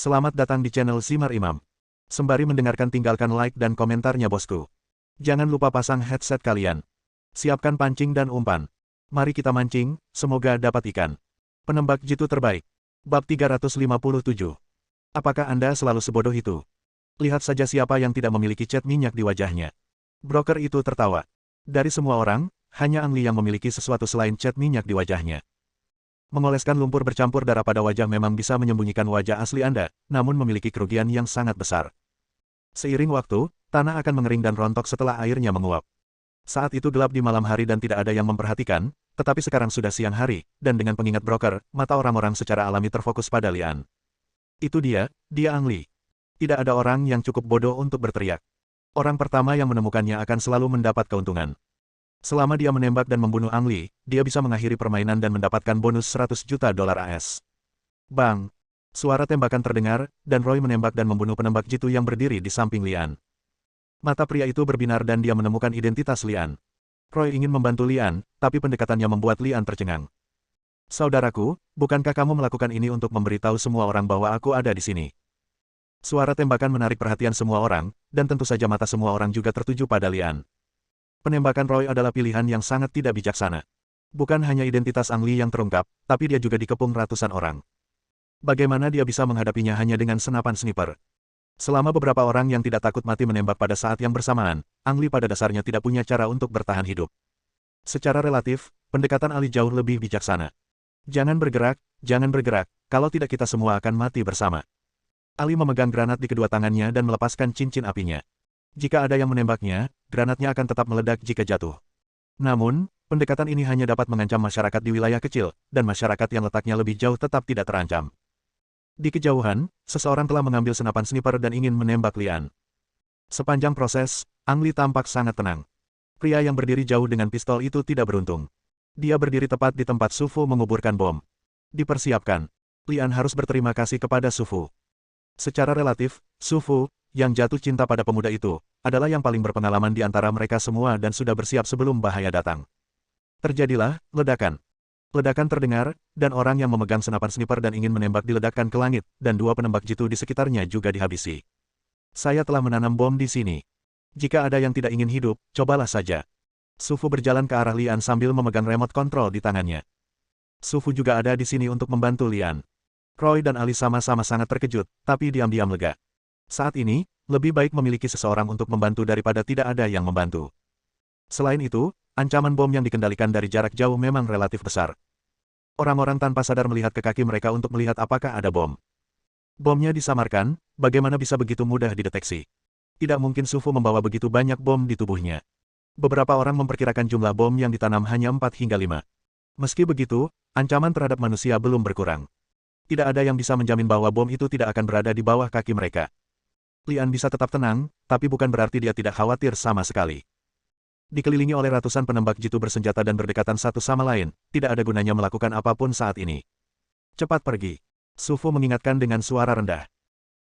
Selamat datang di channel Simar Imam. Sembari mendengarkan tinggalkan like dan komentarnya bosku. Jangan lupa pasang headset kalian. Siapkan pancing dan umpan. Mari kita mancing, semoga dapat ikan. Penembak jitu terbaik. Bab 357. Apakah Anda selalu sebodoh itu? Lihat saja siapa yang tidak memiliki cat minyak di wajahnya. Broker itu tertawa. Dari semua orang, hanya Ang Li yang memiliki sesuatu selain cat minyak di wajahnya. Mengoleskan lumpur bercampur darah pada wajah memang bisa menyembunyikan wajah asli Anda, namun memiliki kerugian yang sangat besar. Seiring waktu, tanah akan mengering dan rontok setelah airnya menguap. Saat itu gelap di malam hari dan tidak ada yang memperhatikan, tetapi sekarang sudah siang hari, dan dengan pengingat broker, mata orang-orang secara alami terfokus pada Lian. Itu dia Ang Li. Tidak ada orang yang cukup bodoh untuk berteriak. Orang pertama yang menemukannya akan selalu mendapat keuntungan. Selama dia menembak dan membunuh Ang Li, dia bisa mengakhiri permainan dan mendapatkan bonus 100 juta dolar AS. Bang! Suara tembakan terdengar, dan Roy menembak dan membunuh penembak jitu yang berdiri di samping Lian. Mata pria itu berbinar dan dia menemukan identitas Lian. Roy ingin membantu Lian, tapi pendekatannya membuat Lian tercengang. Saudaraku, bukankah kamu melakukan ini untuk memberitahu semua orang bahwa aku ada di sini? Suara tembakan menarik perhatian semua orang, dan tentu saja mata semua orang juga tertuju pada Lian. Penembakan Roy adalah pilihan yang sangat tidak bijaksana. Bukan hanya identitas Ang Li yang terungkap, tapi dia juga dikepung ratusan orang. Bagaimana dia bisa menghadapinya hanya dengan senapan sniper? Selama beberapa orang yang tidak takut mati menembak pada saat yang bersamaan, Ang Li pada dasarnya tidak punya cara untuk bertahan hidup. Secara relatif, pendekatan Ali jauh lebih bijaksana. Jangan bergerak, kalau tidak kita semua akan mati bersama. Ali memegang granat di kedua tangannya dan melepaskan cincin apinya. Jika ada yang menembaknya, granatnya akan tetap meledak jika jatuh. Namun, pendekatan ini hanya dapat mengancam masyarakat di wilayah kecil, dan masyarakat yang letaknya lebih jauh tetap tidak terancam. Di kejauhan, seseorang telah mengambil senapan sniper dan ingin menembak Lian. Sepanjang proses, Ang Li tampak sangat tenang. Pria yang berdiri jauh dengan pistol itu tidak beruntung. Dia berdiri tepat di tempat Su Fu menguburkan bom. Dipersiapkan. Lian harus berterima kasih kepada Su Fu. Secara relatif, Su Fu, yang jatuh cinta pada pemuda itu, adalah yang paling berpengalaman di antara mereka semua dan sudah bersiap sebelum bahaya datang. Terjadilah ledakan. Ledakan terdengar, dan orang yang memegang senapan sniper dan ingin menembak diledakkan ke langit, dan dua penembak jitu di sekitarnya juga dihabisi. Saya telah menanam bom di sini. Jika ada yang tidak ingin hidup, cobalah saja. Su Fu berjalan ke arah Lian sambil memegang remote control di tangannya. Su Fu juga ada di sini untuk membantu Lian. Roy dan Ali sama-sama sangat terkejut, tapi diam-diam lega. Saat ini, lebih baik memiliki seseorang untuk membantu daripada tidak ada yang membantu. Selain itu, ancaman bom yang dikendalikan dari jarak jauh memang relatif besar. Orang-orang tanpa sadar melihat ke kaki mereka untuk melihat apakah ada bom. Bomnya disamarkan, bagaimana bisa begitu mudah dideteksi? Tidak mungkin Su Fu membawa begitu banyak bom di tubuhnya. Beberapa orang memperkirakan jumlah bom yang ditanam hanya 4 hingga 5. Meski begitu, ancaman terhadap manusia belum berkurang. Tidak ada yang bisa menjamin bahwa bom itu tidak akan berada di bawah kaki mereka. Lian bisa tetap tenang, tapi bukan berarti dia tidak khawatir sama sekali. Dikelilingi oleh ratusan penembak jitu bersenjata dan berdekatan satu sama lain, tidak ada gunanya melakukan apapun saat ini. Cepat pergi. Su Fu mengingatkan dengan suara rendah.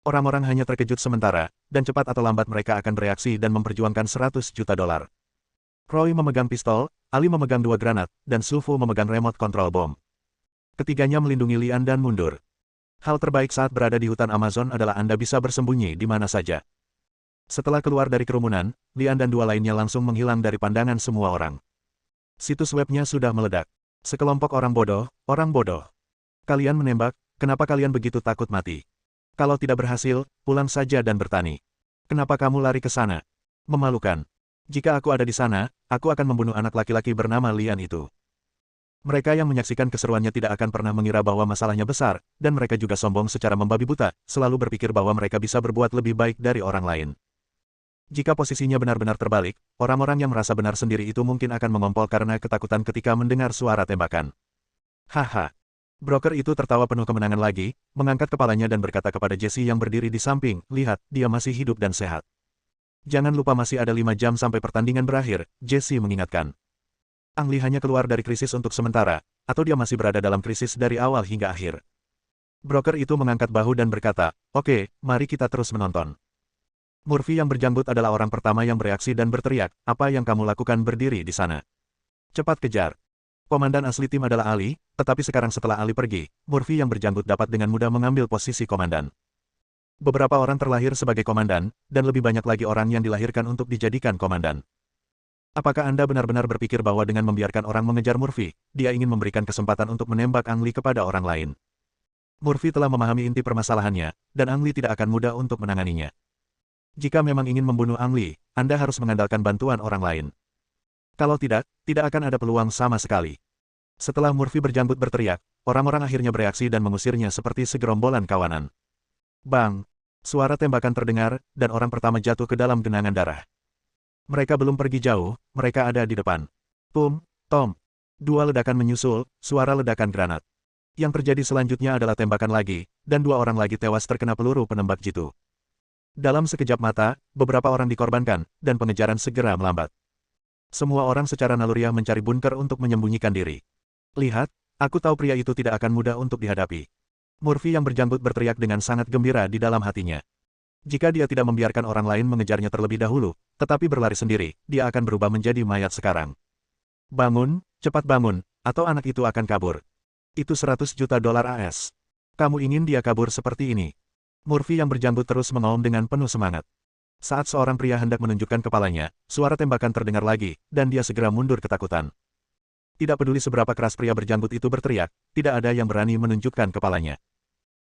Orang-orang hanya terkejut sementara, dan cepat atau lambat mereka akan bereaksi dan memperjuangkan 100 juta dolar. Roy memegang pistol, Ali memegang 2 granat, dan Su Fu memegang remote control bom. Ketiganya melindungi Lian dan mundur. Hal terbaik saat berada di hutan Amazon adalah Anda bisa bersembunyi di mana saja. Setelah keluar dari kerumunan, Lian dan dua lainnya langsung menghilang dari pandangan semua orang. Situs webnya sudah meledak. Sekelompok orang bodoh, orang bodoh. Kalian menembak, kenapa kalian begitu takut mati? Kalau tidak berhasil, pulang saja dan bertani. Kenapa kamu lari ke sana? Memalukan. Jika aku ada di sana, aku akan membunuh anak laki-laki bernama Lian itu. Mereka yang menyaksikan keseruannya tidak akan pernah mengira bahwa masalahnya besar, dan mereka juga sombong secara membabi buta, selalu berpikir bahwa mereka bisa berbuat lebih baik dari orang lain. Jika posisinya benar-benar terbalik, orang-orang yang merasa benar sendiri itu mungkin akan mengompol karena ketakutan ketika mendengar suara tembakan. Haha. Broker itu tertawa penuh kemenangan lagi, mengangkat kepalanya dan berkata kepada Jesse yang berdiri di samping, lihat, dia masih hidup dan sehat. Jangan lupa masih ada 5 jam sampai pertandingan berakhir, Jesse mengingatkan. Ang Li hanya keluar dari krisis untuk sementara, atau dia masih berada dalam krisis dari awal hingga akhir. Broker itu mengangkat bahu dan berkata, oke, mari kita terus menonton. Murphy yang berjanggut adalah orang pertama yang bereaksi dan berteriak, apa yang kamu lakukan berdiri di sana? Cepat kejar. Komandan asli tim adalah Ali, tetapi sekarang setelah Ali pergi, Murphy yang berjanggut dapat dengan mudah mengambil posisi komandan. Beberapa orang terlahir sebagai komandan, dan lebih banyak lagi orang yang dilahirkan untuk dijadikan komandan. Apakah Anda benar-benar berpikir bahwa dengan membiarkan orang mengejar Murphy, dia ingin memberikan kesempatan untuk menembak Ang Lee kepada orang lain? Murphy telah memahami inti permasalahannya, dan Ang Lee tidak akan mudah untuk menanganinya. Jika memang ingin membunuh Ang Lee, Anda harus mengandalkan bantuan orang lain. Kalau tidak, tidak akan ada peluang sama sekali. Setelah Murphy berjanggut berteriak, orang-orang akhirnya bereaksi dan mengusirnya seperti segerombolan kawanan. Bang! Suara tembakan terdengar, dan orang pertama jatuh ke dalam genangan darah. Mereka belum pergi jauh, mereka ada di depan. Pum, tom. Dua ledakan menyusul, suara ledakan granat. Yang terjadi selanjutnya adalah tembakan lagi, dan dua orang lagi tewas terkena peluru penembak jitu. Dalam sekejap mata, beberapa orang dikorbankan, dan pengejaran segera melambat. Semua orang secara naluriah mencari bunker untuk menyembunyikan diri. Lihat, aku tahu pria itu tidak akan mudah untuk dihadapi. Murphy yang berjanggut berteriak dengan sangat gembira di dalam hatinya. Jika dia tidak membiarkan orang lain mengejarnya terlebih dahulu, tetapi berlari sendiri, dia akan berubah menjadi mayat sekarang. Bangun, cepat bangun, atau anak itu akan kabur. Itu 100 juta dolar AS. Kamu ingin dia kabur seperti ini? Murphy yang berjanggut terus mengaum dengan penuh semangat. Saat seorang pria hendak menunjukkan kepalanya, suara tembakan terdengar lagi, dan dia segera mundur ketakutan. Tidak peduli seberapa keras pria berjanggut itu berteriak, tidak ada yang berani menunjukkan kepalanya.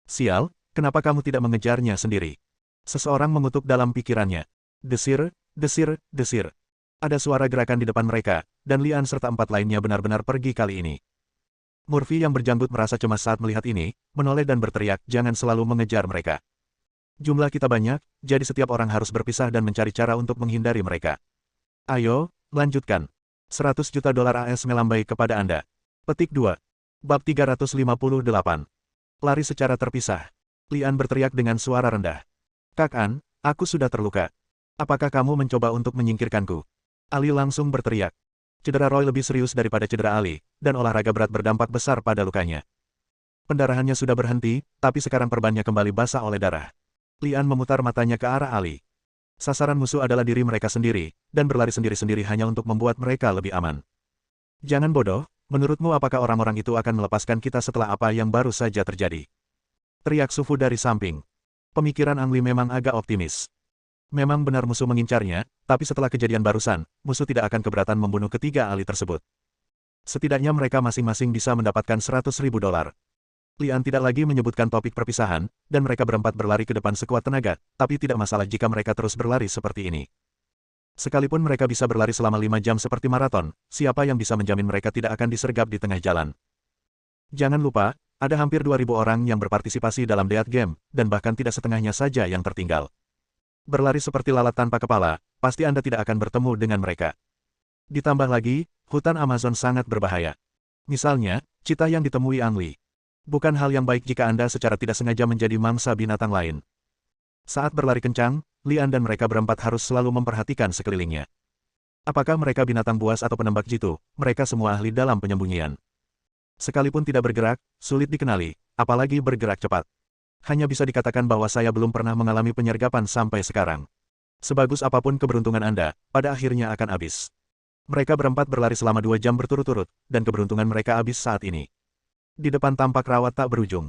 Sial, kenapa kamu tidak mengejarnya sendiri? Seseorang mengutuk dalam pikirannya. Desir, desir, desir. Ada suara gerakan di depan mereka, dan Lian serta empat lainnya benar-benar pergi kali ini. Murphy yang berjanggut merasa cemas saat melihat ini, menoleh dan berteriak, jangan selalu mengejar mereka. Jumlah kita banyak, jadi setiap orang harus berpisah dan mencari cara untuk menghindari mereka. Ayo, lanjutkan. 100 juta dolar AS melambai kepada Anda. Petik 2. Bab 358. Lari secara terpisah. Lian berteriak dengan suara rendah. Kak An, aku sudah terluka. Apakah kamu mencoba untuk menyingkirkanku? Ali langsung berteriak. Cedera Roy lebih serius daripada cedera Ali, dan olahraga berat berdampak besar pada lukanya. Pendarahannya sudah berhenti, tapi sekarang perbannya kembali basah oleh darah. Lian memutar matanya ke arah Ali. Sasaran musuh adalah diri mereka sendiri, dan berlari sendiri-sendiri hanya untuk membuat mereka lebih aman. Jangan bodoh, menurutmu apakah orang-orang itu akan melepaskan kita setelah apa yang baru saja terjadi? Teriak Sufu dari samping. Pemikiran Ang Lee memang agak optimis. Memang benar musuh mengincarnya, tapi setelah kejadian barusan, musuh tidak akan keberatan membunuh ketiga ahli tersebut. Setidaknya mereka masing-masing bisa mendapatkan 100.000 dolar. Lian tidak lagi menyebutkan topik perpisahan, dan mereka berempat berlari ke depan sekuat tenaga, tapi tidak masalah jika mereka terus berlari seperti ini. Sekalipun mereka bisa berlari selama 5 jam seperti maraton, siapa yang bisa menjamin mereka tidak akan disergap di tengah jalan? Jangan lupa, ada hampir 2.000 orang yang berpartisipasi dalam Death Game, dan bahkan tidak setengahnya saja yang tertinggal. Berlari seperti lalat tanpa kepala, pasti Anda tidak akan bertemu dengan mereka. Ditambah lagi, hutan Amazon sangat berbahaya. Misalnya, citah yang ditemui Ang Lee. Bukan hal yang baik jika Anda secara tidak sengaja menjadi mangsa binatang lain. Saat berlari kencang, Lian dan mereka berempat harus selalu memperhatikan sekelilingnya. Apakah mereka binatang buas atau penembak jitu, mereka semua ahli dalam penyembunyian. Sekalipun tidak bergerak, sulit dikenali, apalagi bergerak cepat. Hanya bisa dikatakan bahwa saya belum pernah mengalami penyergapan sampai sekarang. Sebagus apapun keberuntungan Anda, pada akhirnya akan habis. Mereka berempat berlari selama 2 jam berturut-turut, dan keberuntungan mereka habis saat ini. Di depan tampak rawa tak berujung.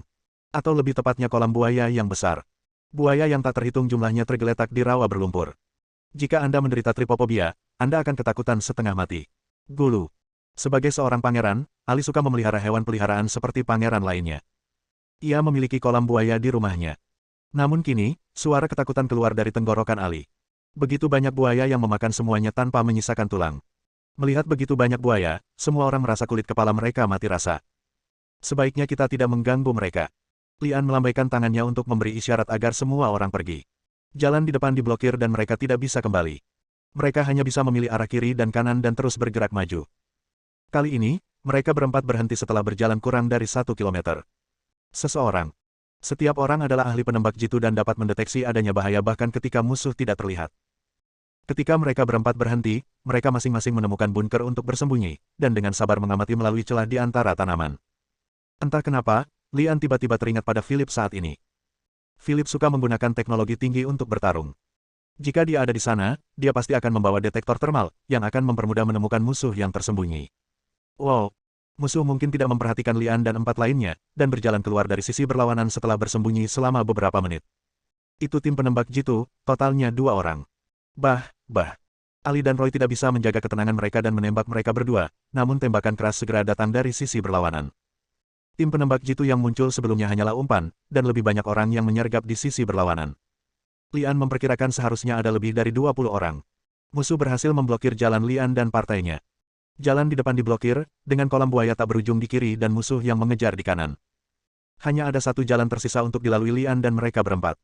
Atau lebih tepatnya kolam buaya yang besar. Buaya yang tak terhitung jumlahnya tergeletak di rawa berlumpur. Jika Anda menderita tripofobia, Anda akan ketakutan setengah mati. Gulu. Sebagai seorang pangeran, Ali suka memelihara hewan peliharaan seperti pangeran lainnya. Ia memiliki kolam buaya di rumahnya. Namun kini, suara ketakutan keluar dari tenggorokan Ali. Begitu banyak buaya yang memakan semuanya tanpa menyisakan tulang. Melihat begitu banyak buaya, semua orang merasa kulit kepala mereka mati rasa. Sebaiknya kita tidak mengganggu mereka. Lian melambaikan tangannya untuk memberi isyarat agar semua orang pergi. Jalan di depan diblokir dan mereka tidak bisa kembali. Mereka hanya bisa memilih arah kiri dan kanan dan terus bergerak maju. Kali ini, mereka berempat berhenti setelah berjalan kurang dari 1 kilometer. Seseorang. Setiap orang adalah ahli penembak jitu dan dapat mendeteksi adanya bahaya bahkan ketika musuh tidak terlihat. Ketika mereka berempat berhenti, mereka masing-masing menemukan bunker untuk bersembunyi, dan dengan sabar mengamati melalui celah di antara tanaman. Entah kenapa, Lian tiba-tiba teringat pada Philip saat ini. Philip suka menggunakan teknologi tinggi untuk bertarung. Jika dia ada di sana, dia pasti akan membawa detektor termal, yang akan mempermudah menemukan musuh yang tersembunyi. Wow! Musuh mungkin tidak memperhatikan Lian dan 4 lainnya, dan berjalan keluar dari sisi berlawanan setelah bersembunyi selama beberapa menit. Itu tim penembak jitu, totalnya 2 orang. Bah. Ali dan Roy tidak bisa menjaga ketenangan mereka dan menembak mereka berdua, namun tembakan keras segera datang dari sisi berlawanan. Tim penembak jitu yang muncul sebelumnya hanyalah umpan, dan lebih banyak orang yang menyergap di sisi berlawanan. Lian memperkirakan seharusnya ada lebih dari 20 orang. Musuh berhasil memblokir jalan Lian dan partainya. Jalan di depan diblokir, dengan kolam buaya tak berujung di kiri dan musuh yang mengejar di kanan. Hanya ada satu jalan tersisa untuk dilalui Lian dan mereka berempat.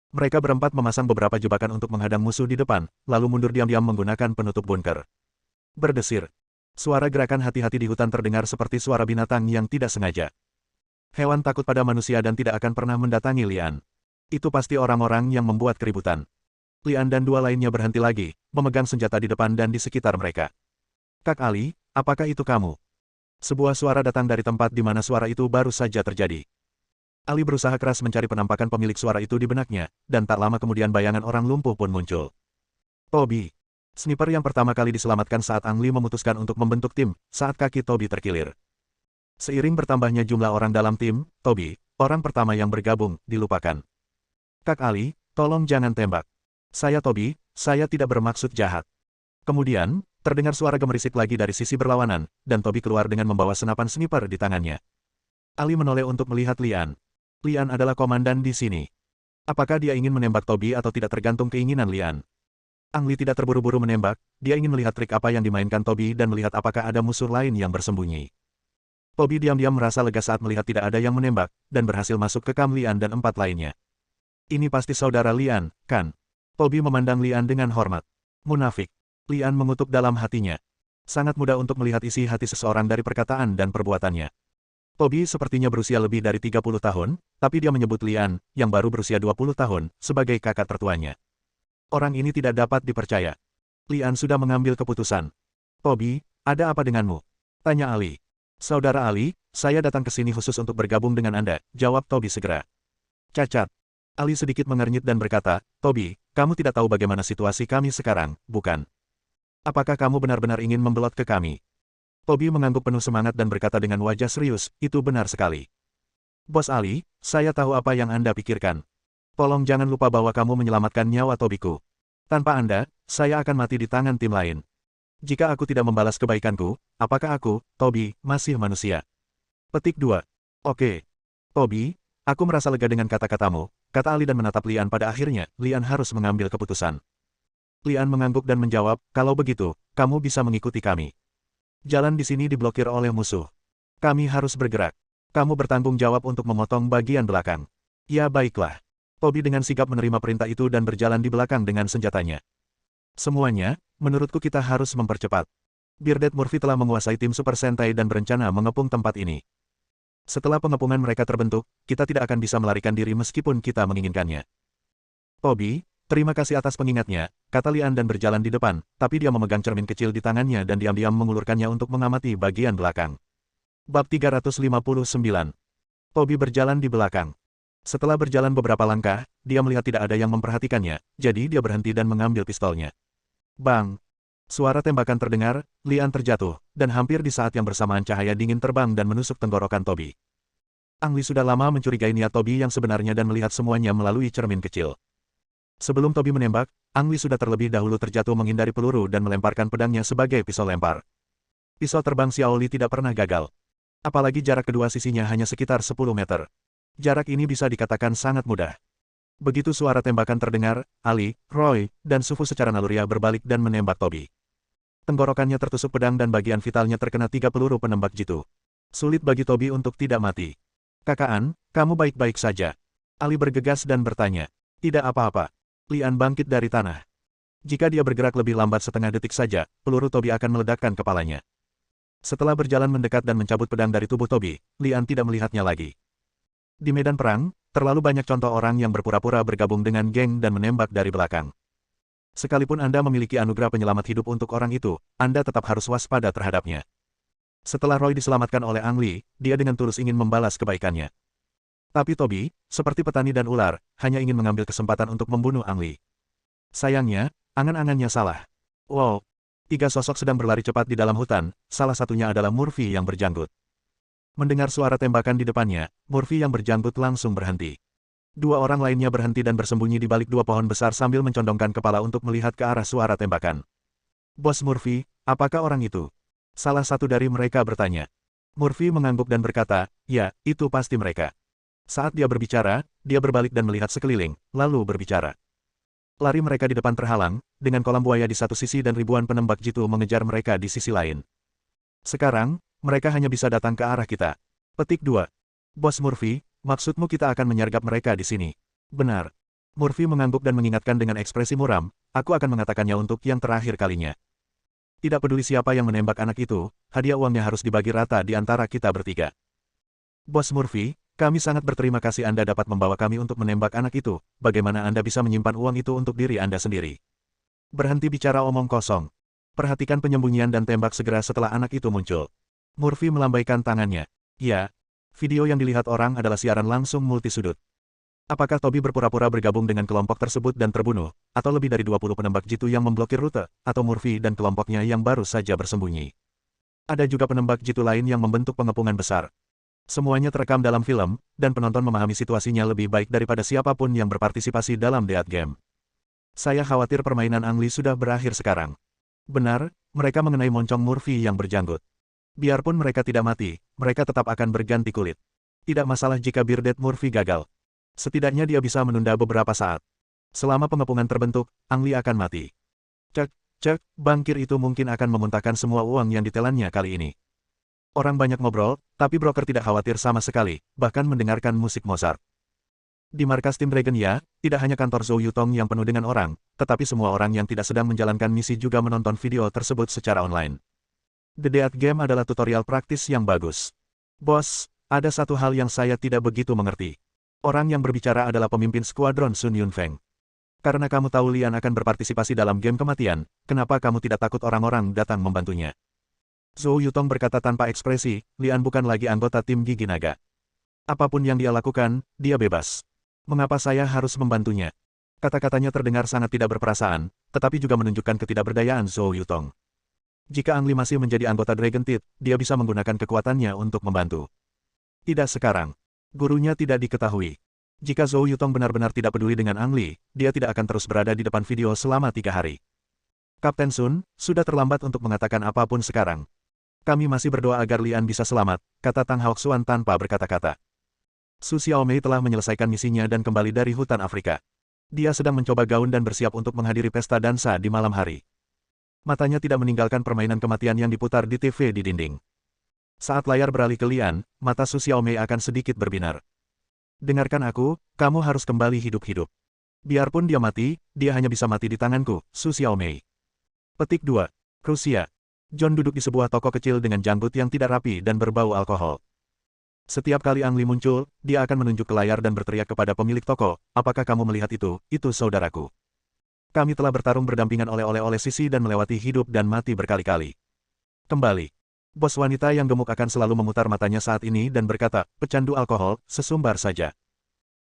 Mereka berempat memasang beberapa jebakan untuk menghadang musuh di depan, lalu mundur diam-diam menggunakan penutup bunker. Berdesir. Suara gerakan hati-hati di hutan terdengar seperti suara binatang yang tidak sengaja. Hewan takut pada manusia dan tidak akan pernah mendatangi Lian. Itu pasti orang-orang yang membuat keributan. Lian dan 2 lainnya berhenti lagi, memegang senjata di depan dan di sekitar mereka. Kak Ali, apakah itu kamu? Sebuah suara datang dari tempat di mana suara itu baru saja terjadi. Ali berusaha keras mencari penampakan pemilik suara itu di benaknya, dan tak lama kemudian bayangan orang lumpuh pun muncul. Toby. Sniper yang pertama kali diselamatkan saat Ang Lee memutuskan untuk membentuk tim, saat kaki Toby terkilir. Seiring bertambahnya jumlah orang dalam tim, Toby, orang pertama yang bergabung, dilupakan. Kak Ali, tolong jangan tembak. Saya Toby, saya tidak bermaksud jahat. Kemudian, terdengar suara gemerisik lagi dari sisi berlawanan, dan Toby keluar dengan membawa senapan sniper di tangannya. Ali menoleh untuk melihat Lian. Lian adalah komandan di sini. Apakah dia ingin menembak Toby atau tidak tergantung keinginan Lian? Ang Lee tidak terburu-buru menembak, dia ingin melihat trik apa yang dimainkan Toby dan melihat apakah ada musuh lain yang bersembunyi. Toby diam-diam merasa lega saat melihat tidak ada yang menembak, dan berhasil masuk ke kamp Lian dan 4 lainnya. Ini pasti saudara Lian, kan? Toby memandang Lian dengan hormat. Munafik. Lian mengutuk dalam hatinya. Sangat mudah untuk melihat isi hati seseorang dari perkataan dan perbuatannya. Toby sepertinya berusia lebih dari 30 tahun, tapi dia menyebut Lian, yang baru berusia 20 tahun, sebagai kakak tertuanya. Orang ini tidak dapat dipercaya. Lian sudah mengambil keputusan. Toby, ada apa denganmu? Tanya Ali. Saudara Ali, saya datang ke sini khusus untuk bergabung dengan Anda, jawab Toby segera. Cacat. Ali sedikit mengernyit dan berkata, Toby, kamu tidak tahu bagaimana situasi kami sekarang, bukan? Apakah kamu benar-benar ingin membelot ke kami? Toby mengangguk penuh semangat dan berkata dengan wajah serius, itu benar sekali. Bos Ali, saya tahu apa yang Anda pikirkan. Tolong jangan lupa bahwa kamu menyelamatkan nyawa Tobiku. Tanpa Anda, saya akan mati di tangan tim lain. Jika aku tidak membalas kebaikanku, apakah aku, Toby, masih manusia? Petik 2. Oke. Toby, aku merasa lega dengan kata-katamu, kata Ali dan menatap Lian. Pada akhirnya, Lian harus mengambil keputusan. Lian mengangguk dan menjawab, kalau begitu, kamu bisa mengikuti kami. Jalan di sini diblokir oleh musuh. Kami harus bergerak. Kamu bertanggung jawab untuk memotong bagian belakang. Ya baiklah. Toby dengan sigap menerima perintah itu dan berjalan di belakang dengan senjatanya. Semuanya, menurutku kita harus mempercepat. Bearded Murphy telah menguasai tim Super Sentai dan berencana mengepung tempat ini. Setelah pengepungan mereka terbentuk, kita tidak akan bisa melarikan diri meskipun kita menginginkannya. Toby, terima kasih atas pengingatnya, kata Lian dan berjalan di depan, tapi dia memegang cermin kecil di tangannya dan diam-diam mengulurkannya untuk mengamati bagian belakang. Bab 359. Toby berjalan di belakang. Setelah berjalan beberapa langkah, dia melihat tidak ada yang memperhatikannya, jadi dia berhenti dan mengambil pistolnya. Bang! Suara tembakan terdengar, Lian terjatuh, dan hampir di saat yang bersamaan cahaya dingin terbang dan menusuk tenggorokan Toby. Ang Lee sudah lama mencurigai niat Toby yang sebenarnya dan melihat semuanya melalui cermin kecil. Sebelum Toby menembak, Ang Lee sudah terlebih dahulu terjatuh menghindari peluru dan melemparkan pedangnya sebagai pisau lempar. Pisau terbang Xiao Li tidak pernah gagal. Apalagi jarak kedua sisinya hanya sekitar 10 meter. Jarak ini bisa dikatakan sangat mudah. Begitu suara tembakan terdengar, Ali, Roy, dan Sufu secara naluriah berbalik dan menembak Toby. Tenggorokannya tertusuk pedang dan bagian vitalnya terkena 3 peluru penembak jitu. Sulit bagi Toby untuk tidak mati. Kakaan, kamu baik-baik saja. Ali bergegas dan bertanya. Tidak apa-apa. Lian bangkit dari tanah. Jika dia bergerak lebih lambat setengah detik saja, peluru Toby akan meledakkan kepalanya. Setelah berjalan mendekat dan mencabut pedang dari tubuh Toby, Lian tidak melihatnya lagi. Di medan perang, terlalu banyak contoh orang yang berpura-pura bergabung dengan geng dan menembak dari belakang. Sekalipun Anda memiliki anugerah penyelamat hidup untuk orang itu, Anda tetap harus waspada terhadapnya. Setelah Roy diselamatkan oleh Ang Lee, dia dengan tulus ingin membalas kebaikannya. Tapi Toby, seperti petani dan ular, hanya ingin mengambil kesempatan untuk membunuh Ang Lee. Sayangnya, angan-angannya salah. Wow! 3 sosok sedang berlari cepat di dalam hutan, salah satunya adalah Murphy yang berjanggut. Mendengar suara tembakan di depannya, Murphy yang berjanggut langsung berhenti. Dua orang lainnya berhenti dan bersembunyi di balik dua pohon besar sambil mencondongkan kepala untuk melihat ke arah suara tembakan. Bos Murphy, apakah orang itu? Salah satu dari mereka bertanya. Murphy mengangguk dan berkata, ya, itu pasti mereka. Saat dia berbicara, dia berbalik dan melihat sekeliling, lalu berbicara. Lari mereka di depan terhalang, dengan kolam buaya di satu sisi dan ribuan penembak jitu mengejar mereka di sisi lain. Sekarang, mereka hanya bisa datang ke arah kita. Petik 2. Bos Murphy, maksudmu kita akan menyergap mereka di sini? Benar. Murphy mengangguk dan mengingatkan dengan ekspresi muram, aku akan mengatakannya untuk yang terakhir kalinya. Tidak peduli siapa yang menembak anak itu, hadiah uangnya harus dibagi rata di antara kita bertiga. Bos Murphy, kami sangat berterima kasih Anda dapat membawa kami untuk menembak anak itu, bagaimana Anda bisa menyimpan uang itu untuk diri Anda sendiri? Berhenti bicara omong kosong. Perhatikan penyembunyian dan tembak segera setelah anak itu muncul. Murphy melambaikan tangannya. Ya, video yang dilihat orang adalah siaran langsung multisudut. Apakah Toby berpura-pura bergabung dengan kelompok tersebut dan terbunuh, atau lebih dari 20 penembak jitu yang memblokir rute, atau Murphy dan kelompoknya yang baru saja bersembunyi? Ada juga penembak jitu lain yang membentuk pengepungan besar. Semuanya terekam dalam film, dan penonton memahami situasinya lebih baik daripada siapapun yang berpartisipasi dalam Death Game. Saya khawatir permainan Ang Lee sudah berakhir sekarang. Benar, mereka mengenai moncong Murphy yang berjanggut. Biarpun mereka tidak mati, mereka tetap akan berganti kulit. Tidak masalah jika Bearded Murphy gagal. Setidaknya dia bisa menunda beberapa saat. Selama pengepungan terbentuk, Ang Lee akan mati. Cek, bangkir itu mungkin akan memuntahkan semua uang yang ditelannya kali ini. Orang banyak ngobrol, tapi broker tidak khawatir sama sekali, bahkan mendengarkan musik Mozart. Di markas tim Dragon ya, tidak hanya kantor Zhou Yutong yang penuh dengan orang, tetapi semua orang yang tidak sedang menjalankan misi juga menonton video tersebut secara online. The Death Game adalah tutorial praktis yang bagus. Bos, ada satu hal yang saya tidak begitu mengerti. Orang yang berbicara adalah pemimpin skuadron Sun Yunfeng. Karena kamu tahu Lian akan berpartisipasi dalam game kematian, kenapa kamu tidak takut orang-orang datang membantunya? Zhou Yutong berkata tanpa ekspresi, Lian bukan lagi anggota tim Gigi Naga. Apapun yang dia lakukan, dia bebas. Mengapa saya harus membantunya? Kata-katanya terdengar sangat tidak berperasaan, tetapi juga menunjukkan ketidakberdayaan Zhou Yutong. Jika Ang Lee masih menjadi anggota Dragon Teeth, dia bisa menggunakan kekuatannya untuk membantu. Tidak sekarang. Gurunya tidak diketahui. Jika Zhou Yutong benar-benar tidak peduli dengan Ang Lee, dia tidak akan terus berada di depan video selama 3 hari. Kapten Sun, sudah terlambat untuk mengatakan apapun sekarang. Kami masih berdoa agar Lian bisa selamat, kata Tang Hauxuan tanpa berkata-kata. Su Xiaomei telah menyelesaikan misinya dan kembali dari hutan Afrika. Dia sedang mencoba gaun dan bersiap untuk menghadiri pesta dansa di malam hari. Matanya tidak meninggalkan permainan kematian yang diputar di TV di dinding. Saat layar beralih ke Lian, mata Su Xiaomei akan sedikit berbinar. Dengarkan aku, kamu harus kembali hidup-hidup. Biarpun dia mati, dia hanya bisa mati di tanganku, Su Xiaomei. Petik 2. Rusia. John duduk di sebuah toko kecil dengan janggut yang tidak rapi dan berbau alkohol. Setiap kali Ang Lee muncul, dia akan menunjuk ke layar dan berteriak kepada pemilik toko, apakah kamu melihat itu saudaraku. Kami telah bertarung berdampingan oleh sisi dan melewati hidup dan mati berkali-kali. Kembali. Bos wanita yang gemuk akan selalu memutar matanya saat ini dan berkata, pecandu alkohol, sesumbar saja.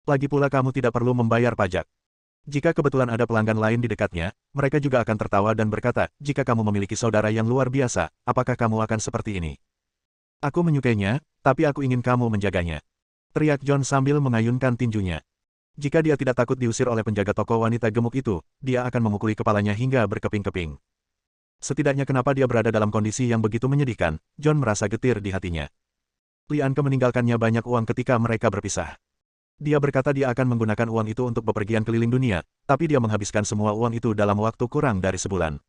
Lagi pula kamu tidak perlu membayar pajak. Jika kebetulan ada pelanggan lain di dekatnya, mereka juga akan tertawa dan berkata, jika kamu memiliki saudara yang luar biasa, apakah kamu akan seperti ini? Aku menyukainya, tapi aku ingin kamu menjaganya. Teriak John sambil mengayunkan tinjunya. Jika dia tidak takut diusir oleh penjaga toko wanita gemuk itu, dia akan memukuli kepalanya hingga berkeping-keping. Setidaknya kenapa dia berada dalam kondisi yang begitu menyedihkan, John merasa getir di hatinya. Lian meninggalkannya banyak uang ketika mereka berpisah. Dia berkata dia akan menggunakan uang itu untuk bepergian keliling dunia, tapi dia menghabiskan semua uang itu dalam waktu kurang dari sebulan.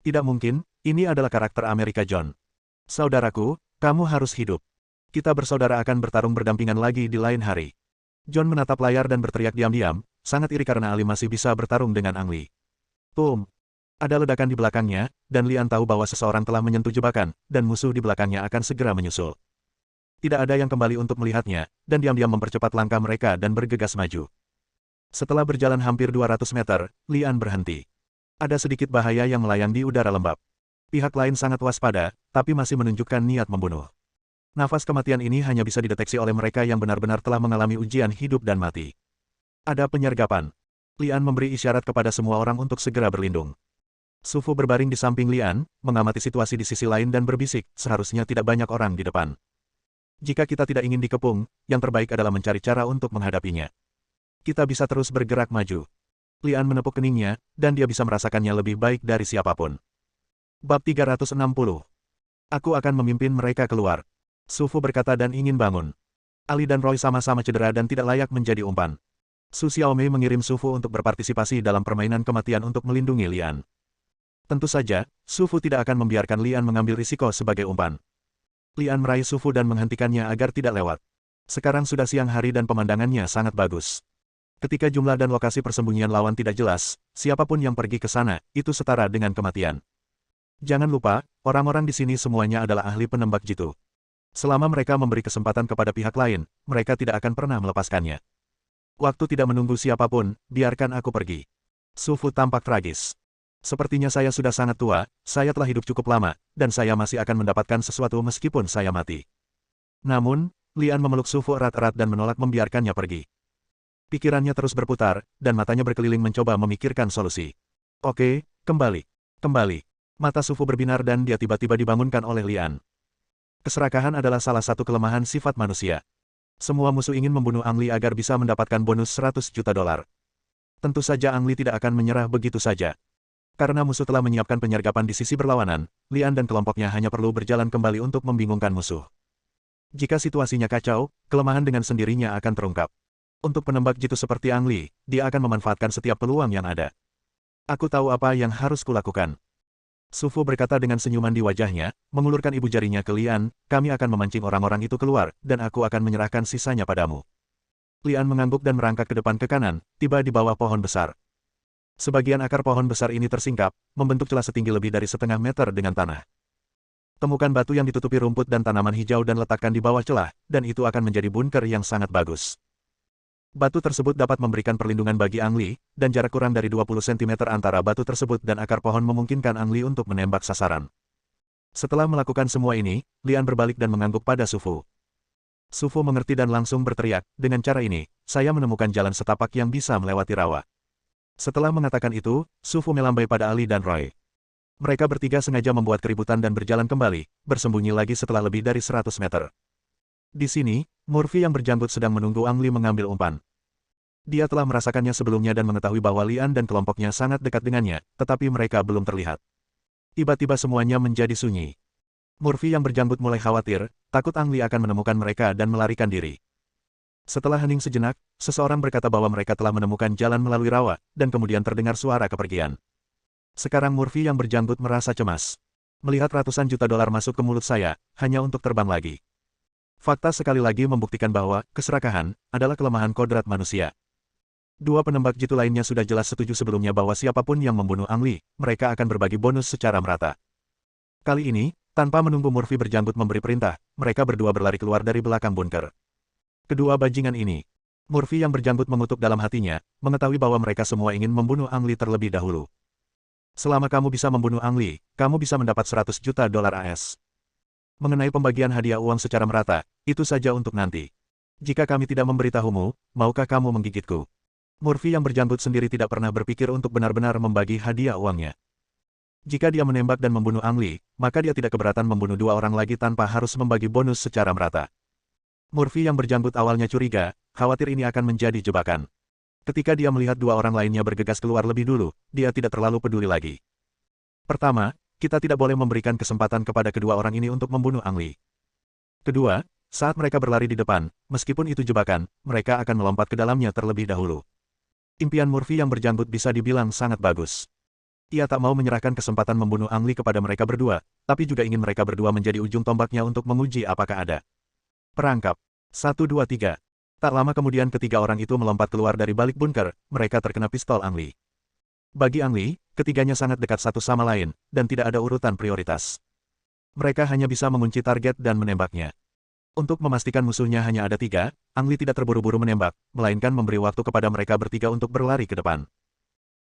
Tidak mungkin, ini adalah karakter Amerika John. Saudaraku, kamu harus hidup. Kita bersaudara akan bertarung berdampingan lagi di lain hari. John menatap layar dan berteriak diam-diam, sangat iri karena Ali masih bisa bertarung dengan Ang Lee. Ada ledakan di belakangnya, dan Lian tahu bahwa seseorang telah menyentuh jebakan, dan musuh di belakangnya akan segera menyusul. Tidak ada yang kembali untuk melihatnya, dan diam-diam mempercepat langkah mereka dan bergegas maju. Setelah berjalan hampir 200 meter, Lian berhenti. Ada sedikit bahaya yang melayang di udara lembab. Pihak lain sangat waspada, tapi masih menunjukkan niat membunuh. Nafas kematian ini hanya bisa dideteksi oleh mereka yang benar-benar telah mengalami ujian hidup dan mati. Ada penyergapan. Lian memberi isyarat kepada semua orang untuk segera berlindung. Su Fu berbaring di samping Lian, mengamati situasi di sisi lain dan berbisik, seharusnya tidak banyak orang di depan. Jika kita tidak ingin dikepung, yang terbaik adalah mencari cara untuk menghadapinya. Kita bisa terus bergerak maju. Lian menepuk keningnya, dan dia bisa merasakannya lebih baik dari siapapun. Bab 360. Aku akan memimpin mereka keluar. Su Fu berkata dan ingin bangun. Ali dan Roy sama-sama cedera dan tidak layak menjadi umpan. Su Xiaomei mengirim Su Fu untuk berpartisipasi dalam permainan kematian untuk melindungi Lian. Tentu saja, Su Fu tidak akan membiarkan Lian mengambil risiko sebagai umpan. Lian meraih Su Fu dan menghentikannya agar tidak lewat. Sekarang sudah siang hari dan pemandangannya sangat bagus. Ketika jumlah dan lokasi persembunyian lawan tidak jelas, siapapun yang pergi ke sana, itu setara dengan kematian. Jangan lupa, orang-orang di sini semuanya adalah ahli penembak jitu. Selama mereka memberi kesempatan kepada pihak lain, mereka tidak akan pernah melepaskannya. Waktu tidak menunggu siapapun, biarkan aku pergi. Su Fu tampak tragis. Sepertinya saya sudah sangat tua, saya telah hidup cukup lama, dan saya masih akan mendapatkan sesuatu meskipun saya mati. Namun, Lian memeluk Su Fu erat-erat dan menolak membiarkannya pergi. Pikirannya terus berputar, dan matanya berkeliling mencoba memikirkan solusi. Oke, kembali. Kembali. Mata Su Fu berbinar dan dia tiba-tiba dibangunkan oleh Lian. Keserakahan adalah salah satu kelemahan sifat manusia. Semua musuh ingin membunuh Ang Li agar bisa mendapatkan bonus 100 juta dolar. Tentu saja Ang Li tidak akan menyerah begitu saja. Karena musuh telah menyiapkan penyergapan di sisi berlawanan, Lian dan kelompoknya hanya perlu berjalan kembali untuk membingungkan musuh. Jika situasinya kacau, kelemahan dengan sendirinya akan terungkap. Untuk penembak jitu seperti Ang Li, dia akan memanfaatkan setiap peluang yang ada. Aku tahu apa yang harus kulakukan. Su Fu berkata dengan senyuman di wajahnya, mengulurkan ibu jarinya ke Lian, kami akan memancing orang-orang itu keluar, dan aku akan menyerahkan sisanya padamu. Lian mengangguk dan merangkak ke depan ke kanan, tiba di bawah pohon besar. Sebagian akar pohon besar ini tersingkap, membentuk celah setinggi lebih dari setengah meter dengan tanah. Temukan batu yang ditutupi rumput dan tanaman hijau dan letakkan di bawah celah, dan itu akan menjadi bunker yang sangat bagus. Batu tersebut dapat memberikan perlindungan bagi Ang Li, dan jarak kurang dari 20 cm antara batu tersebut dan akar pohon memungkinkan Ang Li untuk menembak sasaran. Setelah melakukan semua ini, Lian berbalik dan mengangguk pada Su Fu. Su Fu mengerti dan langsung berteriak, dengan cara ini, saya menemukan jalan setapak yang bisa melewati rawa. Setelah mengatakan itu, Su Fu melambai pada Ali dan Roy. Mereka bertiga sengaja membuat keributan dan berjalan kembali, bersembunyi lagi setelah lebih dari 100 meter. Di sini, Murphy yang berjanggut sedang menunggu Ang Li mengambil umpan. Dia telah merasakannya sebelumnya dan mengetahui bahwa Lian dan kelompoknya sangat dekat dengannya, tetapi mereka belum terlihat. Tiba-tiba semuanya menjadi sunyi. Murphy yang berjanggut mulai khawatir, takut Ang Li akan menemukan mereka dan melarikan diri. Setelah hening sejenak, seseorang berkata bahwa mereka telah menemukan jalan melalui rawa, dan kemudian terdengar suara kepergian. Sekarang Murphy yang berjanggut merasa cemas. Melihat ratusan juta dolar masuk ke mulut saya, hanya untuk terbang lagi. Fakta sekali lagi membuktikan bahwa keserakahan adalah kelemahan kodrat manusia. Dua penembak jitu lainnya sudah jelas setuju sebelumnya bahwa siapapun yang membunuh Ang Li, mereka akan berbagi bonus secara merata. Kali ini, tanpa menunggu Murphy berjanggut memberi perintah, mereka berdua berlari keluar dari belakang bunker. Kedua bajingan ini. Murphy yang berjanggut mengutuk dalam hatinya, mengetahui bahwa mereka semua ingin membunuh Ang Li terlebih dahulu. Selama kamu bisa membunuh Ang Li, kamu bisa mendapat 100 juta dolar AS. Mengenai pembagian hadiah uang secara merata, itu saja untuk nanti. Jika kami tidak memberitahumu, maukah kamu menggigitku? Murphy yang berjanggut sendiri tidak pernah berpikir untuk benar-benar membagi hadiah uangnya. Jika dia menembak dan membunuh Ang Li, maka dia tidak keberatan membunuh dua orang lagi tanpa harus membagi bonus secara merata. Murphy yang berjanggut awalnya curiga, khawatir ini akan menjadi jebakan. Ketika dia melihat dua orang lainnya bergegas keluar lebih dulu, dia tidak terlalu peduli lagi. Pertama, kita tidak boleh memberikan kesempatan kepada kedua orang ini untuk membunuh Ang Li. Kedua, saat mereka berlari di depan, meskipun itu jebakan, mereka akan melompat ke dalamnya terlebih dahulu. Impian Murphy yang berjanggut bisa dibilang sangat bagus. Ia tak mau menyerahkan kesempatan membunuh Ang Li kepada mereka berdua, tapi juga ingin mereka berdua menjadi ujung tombaknya untuk menguji apakah ada perangkap. 1, 2, 3. Tak lama kemudian ketiga orang itu melompat keluar dari balik bunker, mereka terkena pistol Ang Li. Bagi Ang Li, ketiganya sangat dekat satu sama lain, dan tidak ada urutan prioritas. Mereka hanya bisa mengunci target dan menembaknya. Untuk memastikan musuhnya hanya ada 3, Ang Li tidak terburu-buru menembak, melainkan memberi waktu kepada mereka bertiga untuk berlari ke depan.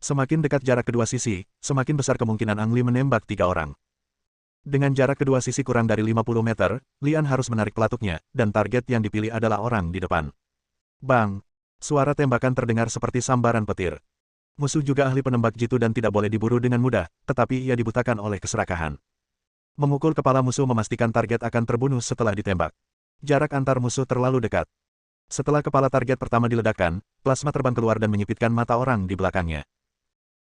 Semakin dekat jarak kedua sisi, semakin besar kemungkinan Ang Li menembak 3 orang. Dengan jarak kedua sisi kurang dari 50 meter, Lian harus menarik pelatuknya, dan target yang dipilih adalah orang di depan. Bang! Suara tembakan terdengar seperti sambaran petir. Musuh juga ahli penembak jitu dan tidak boleh diburu dengan mudah, tetapi ia dibutakan oleh keserakahan. Memukul kepala musuh memastikan target akan terbunuh setelah ditembak. Jarak antar musuh terlalu dekat. Setelah kepala target pertama diledakkan, plasma terbang keluar dan menyipitkan mata orang di belakangnya.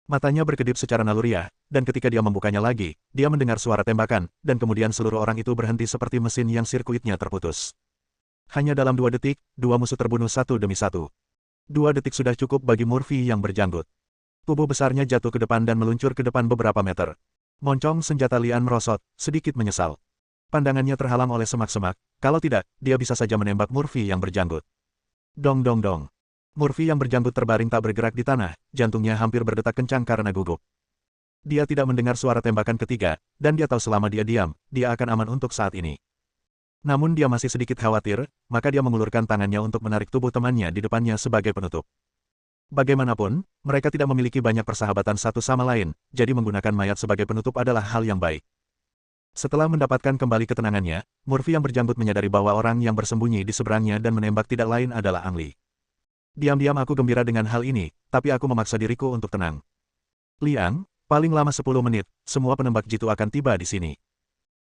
Matanya berkedip secara naluriah, dan ketika dia membukanya lagi, dia mendengar suara tembakan, dan kemudian seluruh orang itu berhenti seperti mesin yang sirkuitnya terputus. Hanya dalam 2 detik, 2 musuh terbunuh satu demi satu. 2 detik sudah cukup bagi Murphy yang berjanggut. Tubuh besarnya jatuh ke depan dan meluncur ke depan beberapa meter. Moncong senjata Lian merosot, sedikit menyesal. Pandangannya terhalang oleh semak-semak, kalau tidak, dia bisa saja menembak Murphy yang berjanggut. Dong dong dong. Murphy yang berjanggut terbaring tak bergerak di tanah, jantungnya hampir berdetak kencang karena gugup. Dia tidak mendengar suara tembakan ketiga, dan dia tahu selama dia diam, dia akan aman untuk saat ini. Namun dia masih sedikit khawatir, maka dia mengulurkan tangannya untuk menarik tubuh temannya di depannya sebagai penutup. Bagaimanapun, mereka tidak memiliki banyak persahabatan satu sama lain, jadi menggunakan mayat sebagai penutup adalah hal yang baik. Setelah mendapatkan kembali ketenangannya, Murphy yang berjanggut menyadari bahwa orang yang bersembunyi di seberangnya dan menembak tidak lain adalah Ang Li. Diam-diam aku gembira dengan hal ini, tapi aku memaksa diriku untuk tenang. Liang, paling lama 10 menit, semua penembak jitu akan tiba di sini.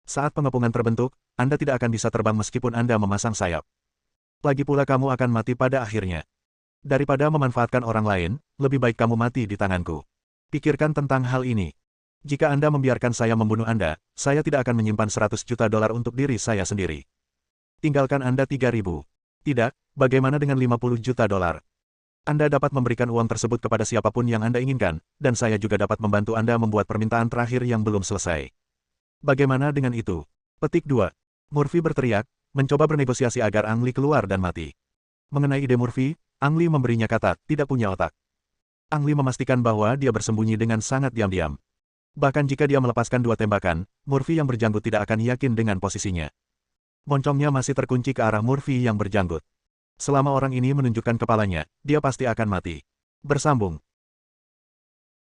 Saat pengepungan terbentuk, Anda tidak akan bisa terbang meskipun Anda memasang sayap. Lagi pula kamu akan mati pada akhirnya. Daripada memanfaatkan orang lain, lebih baik kamu mati di tanganku. Pikirkan tentang hal ini. Jika Anda membiarkan saya membunuh Anda, saya tidak akan menyimpan 100 juta dolar untuk diri saya sendiri. Tinggalkan Anda 3.000. Tidak, bagaimana dengan 50 juta dolar? Anda dapat memberikan uang tersebut kepada siapapun yang Anda inginkan, dan saya juga dapat membantu Anda membuat permintaan terakhir yang belum selesai. Bagaimana dengan itu? Petik 2. Murphy berteriak, mencoba bernegosiasi agar Ang Li keluar dan mati. Mengenai ide Murphy, Ang Li memberinya kata, tidak punya otak. Ang Li memastikan bahwa dia bersembunyi dengan sangat diam-diam. Bahkan jika dia melepaskan 2 tembakan, Murphy yang berjanggut tidak akan yakin dengan posisinya. Moncongnya masih terkunci ke arah Murphy yang berjanggut. Selama orang ini menunjukkan kepalanya, dia pasti akan mati. Bersambung.